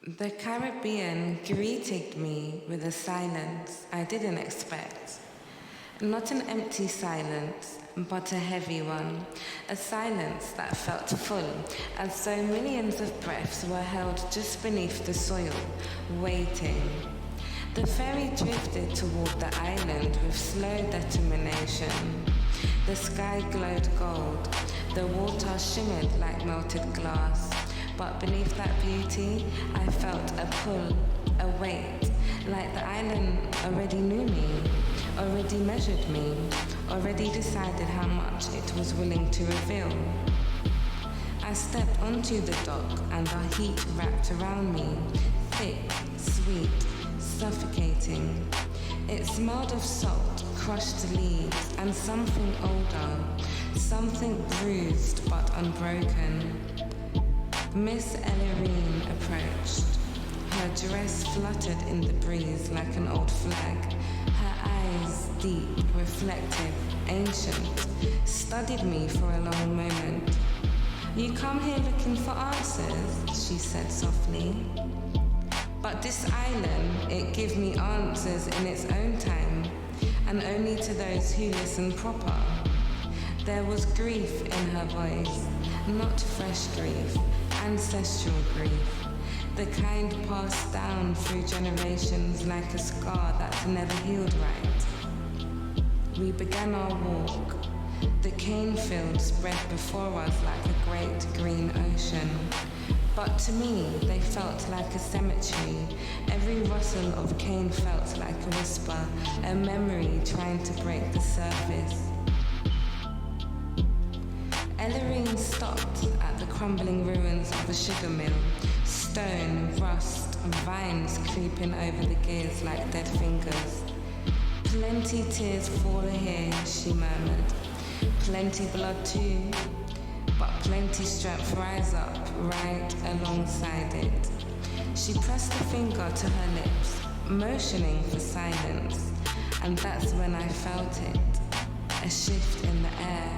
The Caribbean greeted me with a silence I didn't expect. Not an empty silence, but a heavy one. A silence that felt full, as though millions of breaths were held just beneath the soil, waiting. The ferry drifted toward the island with slow determination. The sky glowed gold. The water shimmered like melted glass. But beneath that beauty, I felt a pull, a weight, like the island already knew me, already measured me, already decided how much it was willing to reveal. I stepped onto the dock and the heat wrapped around me, thick, sweet, suffocating. It smelled of salt, crushed leaves, and something older, something bruised but unbroken. Miss Ellerine approached. Her dress fluttered in the breeze like an old flag. Her eyes, deep, reflective, ancient, studied me for a long moment. "You come here looking for answers," she said softly. "But this island, it gives me answers in its own time, and only to those who listen proper." There was grief in her voice, not fresh grief, ancestral grief, the kind passed down through generations like a scar that never healed right. We began our walk. The cane fields spread before us like a great green ocean. But to me, they felt like a cemetery. Every rustle of cane felt like a whisper, a memory trying to break the surface. Ellerine stopped at the crumbling ruins of a sugar mill. Stone, rust, vines creeping over the gears like dead fingers. "Plenty tears fall here," she murmured. "Plenty blood too, but plenty strength rise up right alongside it." She pressed a finger to her lips, motioning for silence, and that's when I felt it. A shift in the air.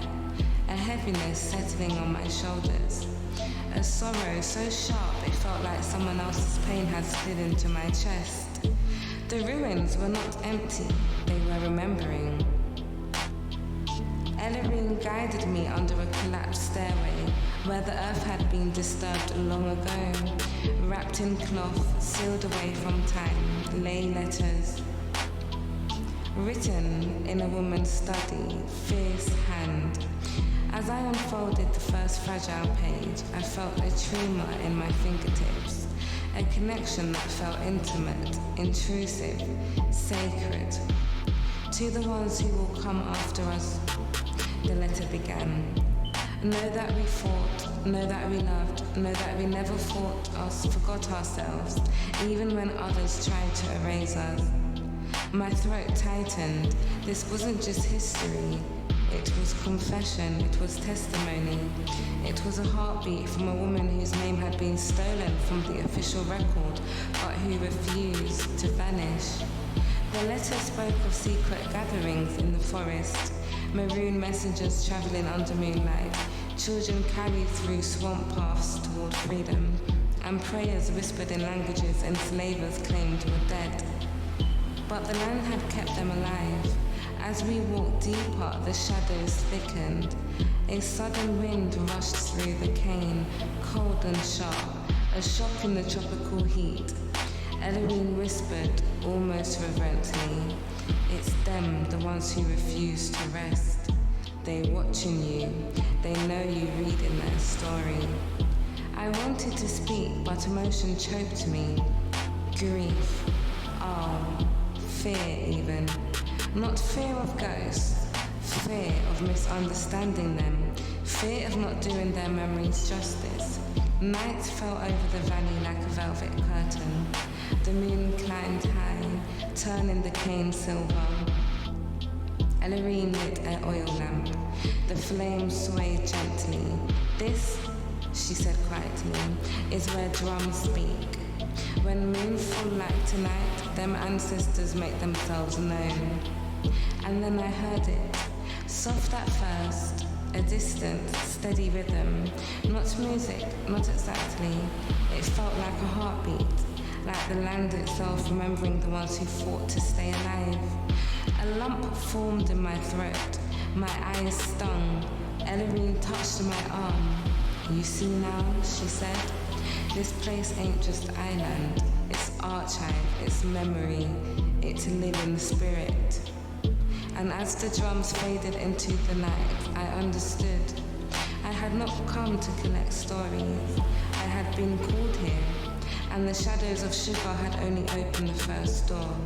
A heaviness settling on my shoulders. A sorrow so sharp it felt like someone else's pain had slid into my chest. The ruins were not empty, they were remembering. Ellerine guided me under a collapsed stairway where the earth had been disturbed long ago. Wrapped in cloth, sealed away from time, lay letters. Written in a woman's study, fierce hand. As I unfolded the first fragile page, I felt a tremor in my fingertips, a connection that felt intimate, intrusive, sacred. "To the ones who will come after us," the letter began. "Know that we fought, know that we loved, know that we never forgot ourselves, even when others tried to erase us." My throat tightened. This wasn't just history. It was confession, it was testimony. It was a heartbeat from a woman whose name had been stolen from the official record, but who refused to vanish. The letter spoke of secret gatherings in the forest, maroon messengers traveling under moonlight, children carried through swamp paths toward freedom, and prayers whispered in languages enslavers claimed were dead. But the land had kept them alive. As we walked deeper, the shadows thickened. A sudden wind rushed through the cane, cold and sharp, a shock in the tropical heat. Ellerine whispered, almost reverently, "It's them, the ones who refuse to rest. They watching you, they know you read in their story." I wanted to speak, but emotion choked me. Grief, fear even. Not fear of ghosts, fear of misunderstanding them, fear of not doing their memories justice. Night fell over the valley like a velvet curtain. The moon climbed high, turning the cane silver. Ellerine lit an oil lamp. The flames swayed gently. "This," she said quietly, "is where drums speak. When moonful like tonight, them ancestors make themselves known." And then I heard it, soft at first, a distant, steady rhythm. Not music, not exactly. It It felt like a heartbeat, like the land itself remembering the ones who fought to stay alive. A lump formed in my throat, my eyes stung. Ellerine touched my arm. You see now, she said, this place ain't just island. It's archive, it's memory, it's living spirit. And as the drums faded into the night, I understood. I had not come to collect stories. I had been called here, and the shadows of sugar had only opened the first door.